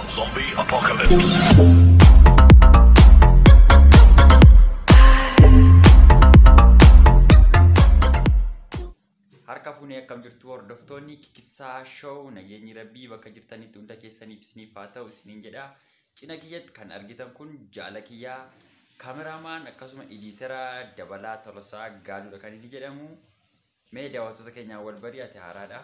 Zombie apocalypse. Harka fuunee akkam jirtu hordoftoonni Kikkisaa Show nageenyi rabbii bakka jirtanitti hunda keessaniif isiniif haa ta'u isiniin jedha. Cina kiyyatti kan argitan kun jaala kiyyaa kaameramaan akkasuma editera Dabalaa Tolosaa Gaaluudha kan inni jedhamu. Mee daawwattoota keenyaan wal bari'ate haaraadha.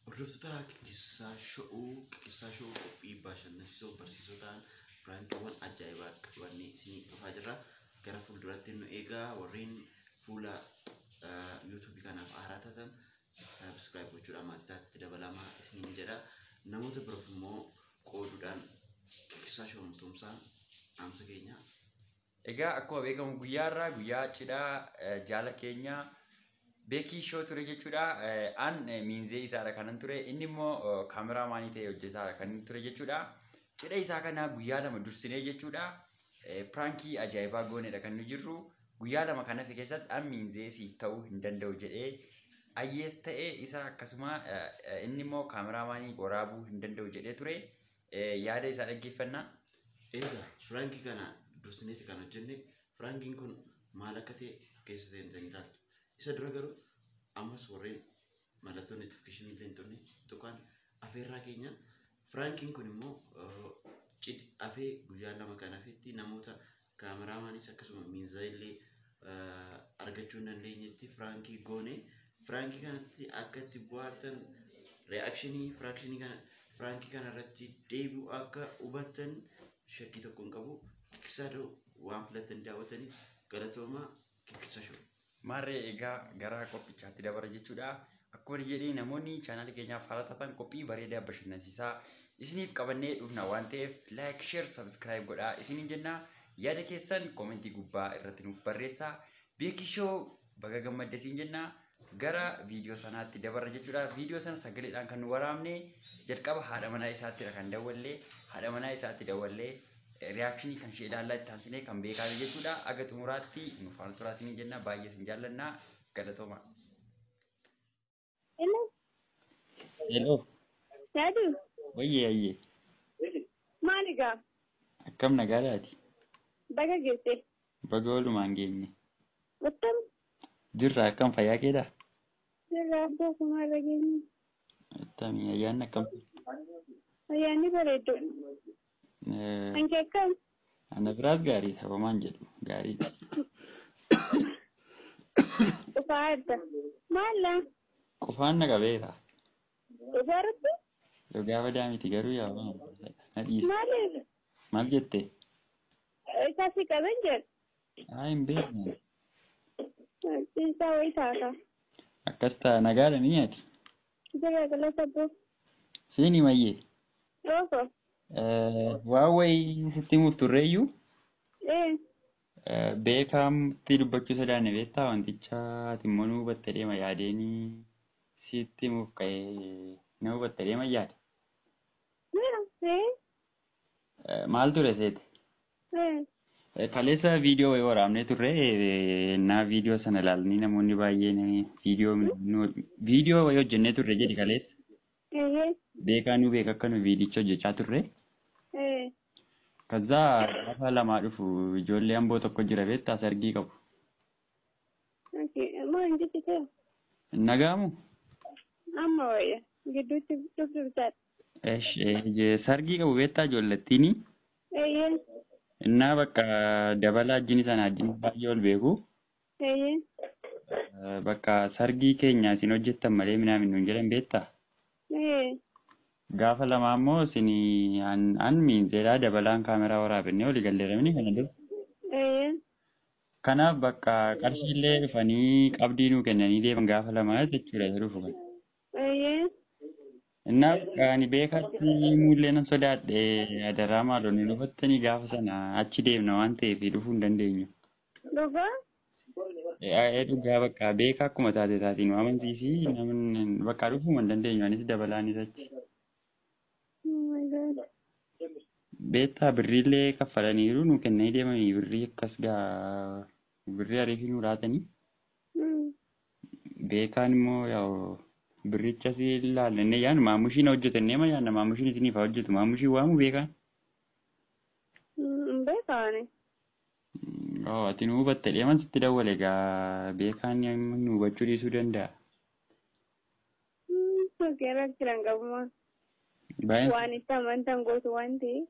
Hordoftoota Kikkisaa Show qophii bashannansiisoo barsiisoo ta'an Firaankiiwwan ajaa'ibaa qabannee isinii dhufaa jirra. Gara fuulduratti nu eegaa warreen fuula YouTube kanaaf haaraa taatan subscribe gochuudhaan maatiitti dabalamaa isiniin jedha. Namoota biroof immoo qooduudhaan Kikkisaa Show tumsaa dhaamsa keenya. Egaa akkuma beekamu guyyaarraa guyyaa cidhaa jaala keenya Beekii Show ture jechuudha. An miinzee isaadha kanan ture. Inni immoo kaameraamaanii ta'ee hojjetaadha kan inni ture jechuudha. Cidha isaa kana guyyaa lama dursinee jechuudha. Piraankii ajaa'ibaa gooneedha kan nu jirru. Guyyaa lama kana fi keessatti an miinzee siif ta'uu hin danda'u jedhee ayyees ta'ee isa akkasuma inni immoo kaameraamaanii waraabuu hin danda'u jedhee ture. Yaada isaa dhaggeeffannaa. Egaa Firaankii kana dursineeti kan hojjenne. Firaankiin kun maal akka ta'e keessa ta'e ilaaltu. Isa dura garuu ammas warreen mallattoo notification illee hin turne tuqaan afeerraa keenya. Firaankiin kun immoo afee guyyaa lama kan hafetti namoota kaameraamaanis akkasuma miinzaa illee argachuu hin dandeenyetti Firaankii goone. Firaankii kanatti akka itti bohaartan reakshinii Firaankii kana irratti deebi'u akka hubattan shakkii tokko hin qabu. Kikkisaa Show waan filattan daawwataniif galatoomaa. Kikkisaa Show. Maarree egaa gara qophichaatti dabara jechuudha. Akkuma jedhee namoonni chaanaalii keenyaaf haaraa taatan qophii bareedaa bashannansiisaa isiniif qabannee dhufna waan ta'eef like, share, subscribe godhaa isiniin jenna. Yaada keessan komentii gubbaa irratti nuuf barreessaa. Beekii Show baga gammadde siin jenna. Gara viidiyoo sanaatti dabarra jechuudha. Viidiyoo sana sagaleedhaan kan nu waraabne jalqaba haadha manaa isaatti kan dawwallee haadha manaa isaatti dawwallee reakshinii kan ishee ilaallaa itti aansinee kan beekaame jechuudha. Aga xumuraatti nu faana turaa isiniin jenna. Baay'ee isin jaallannaa. Galatooma. Hello. Sadu. Wayye. Maaligaa? Akkam nagaadhaati? Baga geesse. Baga walumaan geenye. Wattam? Jirra akkam fayyaa keedha? Jirra abbaa kumaarra geenye. Attami ayyaanni akkam? Ayyaanni bareedu. Anke akkam? Ana biraas gaarii sabamaan jedhu gaariidha. Qufaa adda. Maalla? Qufaan na qabeera. Dhugaa rabbi? Gaafa daamiti garuu yaa na dhiisa. Maaliif? Maal jette? Isaasi qaban jedhu. Hin beekne. Isaa wayii taata. Akkas ta'a nagaadha ni ati? Jira galata abboo. Siini mayyee? Ooko. Waa wayii sitti himuuf turreeyyuu? Ee. Beekaamti dubbachuu sodaanne beektaa wanticha ati immoo nu hubatte deema yaadeenii sitti himuuf ka'ee na hubatte deema yaada. Maal ture seete? Kaleessa viidiyoo wayii waraabnee turre naa viidiyoo sana ilaalanii namoonni baay'een viidiyoo wayii hojjennee turre jedhi kaleessa. Beekaa nu beeka akka nu viidicha hojjechaa turre. Kazaa gaafa lamaa dhufu ijoollee amboo tokko jira beektaa sargii qabu. Maa hin jechite? Nagaamu? Amma wayya gidduutti dhufdubtaadha. Sargii qabu beektaa ijoollettiini. Innaa bakka dabalaa ajjini sana ajjini baay'ee ol beeku. Bakka sargii keenya isin hojjettan malee minaamin nuun jedhan beektaa? Gaafa lamaa immoo isin an miinzeedhaa dabalaan kaameraa waraabannee olii galleeramni kana dura. Kanaaf bakka qarshiillee dhufanii qabdii nuu kennanii deeman gaafa lamaa jechuudha dhufu kana. Innaa bakka ani beekatti mullee nan sodaadhe adaraa maalonni dhufattanii gaafa sana achi deemna waan ta'eef dhufuu hin dandeenyu. Dhugaa? Dhugaa bakka beekaa akkuma taate taatiin amansiisi namni bakka dhufuu hin dandeenyu anis dabalaanis achi. Beektaa birriillee kaffalaniiru nu kennanii deemanii birrii akkas birrii ariifii nu laatanii. Beekaan immoo Birricha si ilaalle yaan maamushiin hojjetannee ma yaanna maamushiin isiniif hojjetu maamushii waamu beekan. Beekaani. Ati nu hubatte deeman sitti dawwale egaa beekaan nu hubachuu dhiisuu danda'a. Fakkeera jiran qabuma. Waan itti amantan gootu waan ta'eef.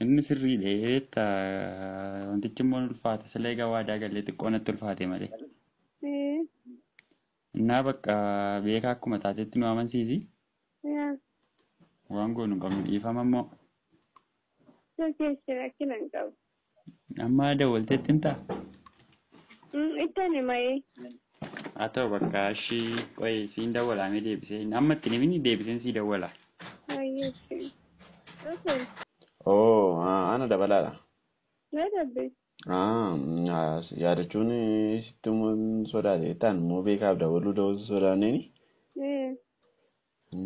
Inni sirriidha jeetta wantichi immoo ulfaata sila egaa waadaa galee xiqqoo natti ulfaate malee. Innaa bakka beekaa akkuma taatetti nu amansiisi. Waan goonu qabnu dhiifama immoo. Fakkeessi rakkina hin qabu. Amma dawwalteetti hin ta'a. Ittani mayee. Haa ta'u bakka ishii qo'ee siin dawwalaamee deebisee amma itti nimini deebiseen sii dawwala. Oh, ana dabalaadha. Na dabbe. Yaadachuun sitti sodaate ta'an immoo beekaaf dawwaluu dawwaluu sodaanneeni.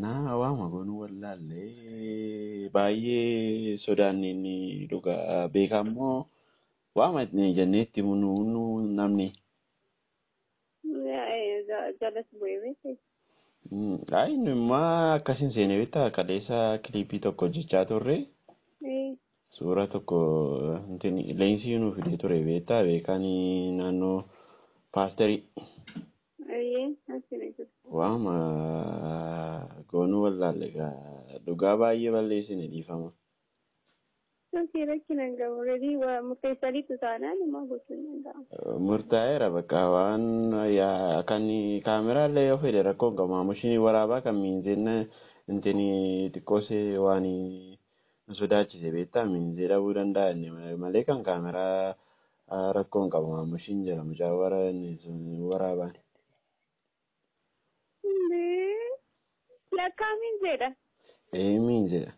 Naa waama goonuu wallaallee baay'ee sodaanneen dhugaa beekaa immoo waama jennee itti munu namni. Jalas bu'ee beekte. Inni immoo akkasiin seenee bitaa kaleessa kilipii tokko hojjechaa turre. Suura tokko leensii nuuf fidee ture beektaa beekaan naannoo paasterii. Waama goonuu wallaalle dhugaa baay'ee balleessine dhiifama. Rakkina hin qabu redii murteessaniitu taanaan immoo gochuun danda'ama. Murtaa'eera bakka waan kan kaameraallee yoo fedhe rakkoo hin qabu maamushinii waraabaa kan miinzeen intini xiqqoosee waan sodaachise beektaa miinzee dhabuu danda'a malee kan kaameraa rakkoo hin qabu maamushiin jira mucaa waraabaan. Lakkaa miinzeedha. Miinzeedha.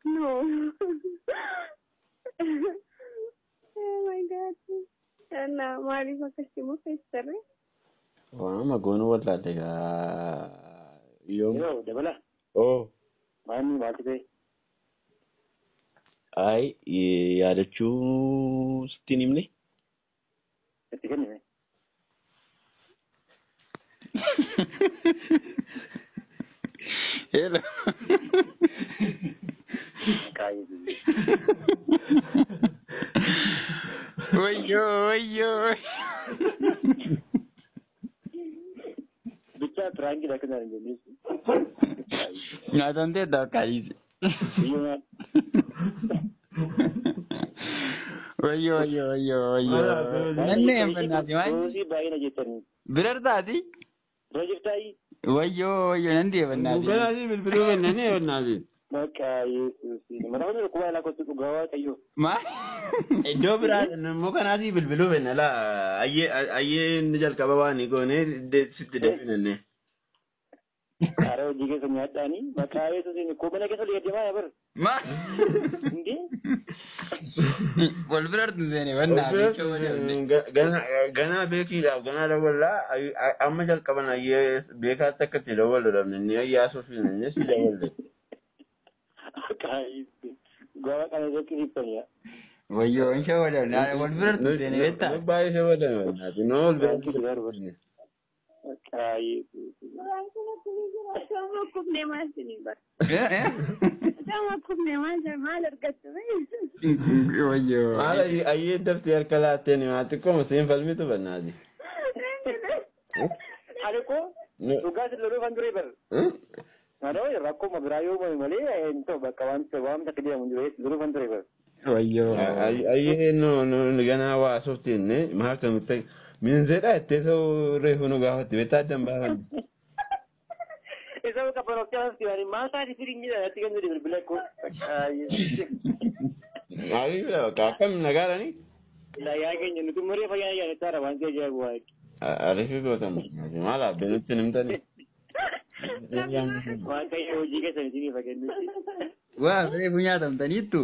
No. Oh my God. Nah, maaliif akkasii murteessarre? Waama goonuu wallaalle egaa Yoo dabala. Maaltu ta'e? Yaadachuu sitti himne? Itti kennime. Hello. Wayyo. Bicha tranquila que no hay ni. ¿A dónde está caído? Wayyo. Nanne bannati waan. Si baay'ina jettani. Birardaati? Rojiftai. Wayyo nandi bannati. Bukanasi bilbiluu bannani bannati. Maka Yesuusi. Mana wani kuwa la kotu gawa kayo. Ma? Iddoo biraa immoo kanaasii bilbiluu benna laa ayyee inni jalqaba waan goone sitti deebinanne. Ara hojii keessa nyaadhaani maqaa Yesuusiin koo mana keessa deemaa yaa bar. Ma? Indi? Wal birartu seene bannaa. Ganaa beekiidhaaf ganaa dawwallaa amma jalqaban ayyee beekaatti akka itti dawwallu dhabne inni ayyaa sofiin si dawwalle. Gawa kana irratti dhiibbaniya. Wayyo insha Allah wal birartu seene beektaa? Baay'ee isa wadame naati noo wal birartu seene. Sama kubne maasini bar. Sama kubne maal argattu. Wayyo. Maala ayyee dafti harka laatteen maati koma seen falmitu bannaati. Aliko dhugaa siloluu kan ture bar. Adoo rakkoo mabiraayoo malee into bakka waan takka jedhamu jiru siloluu kan ture bar. Wayyo. Ayyee no ganaa waa softiinne maal kan nuti minzeedha ittee soo reefu nu gaafatti beektaa addan baasan. Isa bakka barootaa siyaani maasaa difiriin jira ati kan nuti bilbila ko. Ayi bakka akkam nagaadhani? Nagaa keenya nuti umurii fayyaa yaa taara waan ta'eef jaabu waa. Arifi gootan maal abbe nutti nimtani. Waan ta'eef hojii keessa nuti ni fakkeenyutti. Waa reefu nyaatamtaniittu.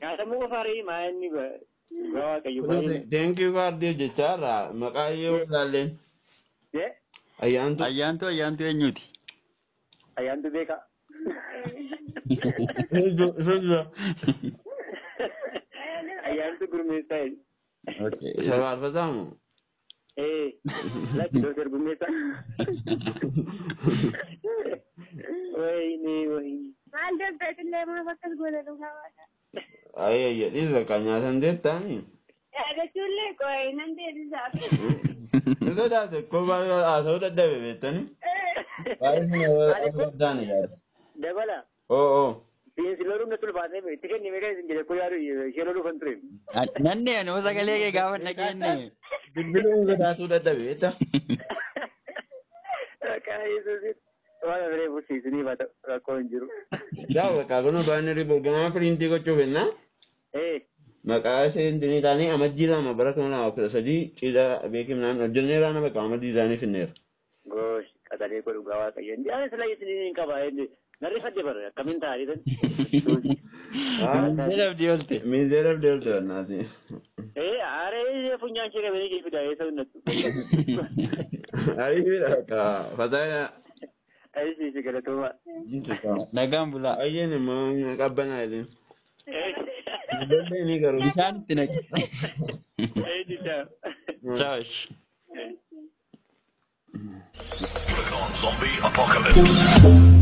Nyaatamuu qofaarii maanni gawa kayyuu baay'ee. Thank you gaardii jechaarra maqaa yoo ilaalleen. Ayyaantu eenyuti? Ayyaantu beeka. Ayyaantu gurmeessaa. Isa faarfataamu? Lagi dokter Gumesa. Woi. Ada betul lemah bakas gue lalu kawan. Ay, ini zakanya sendeta ni. Ada cule koi nanti ada. Itu dah tu, kau baru asal dah bebe tu ni. Baru ni awak dah ni kan. Debala. Oh. Pin siloru na tul baat mein tiket ni mega jile ko yaru siloru fantri. Nanne ano sa kalege gawan na kenne. Bilbilu dah sudah dah bebe tu. Kaya itu sih. Wala vere busi sini bata ko injuru. Jauh kagono banner ibu gama perinti ko coba na. Maka saya ini tani amat jila ma barakona aku sadi tidak bikin nan general na baka amat design finer. Gosh, kata dia ko lugawa kayo. Hindi ana sila isini ka ba hindi. Narifat dia bar komentari dan. Miserable deal nasi. Are punya ciri beri kita dah itu nak. Ari bila ka fataya. Ay sih segala tu mak. Nagam pula. Aye ni mang kabana ini. Benda ni karo. Bisan tinak. Di dah. Josh. Zombie apocalypse.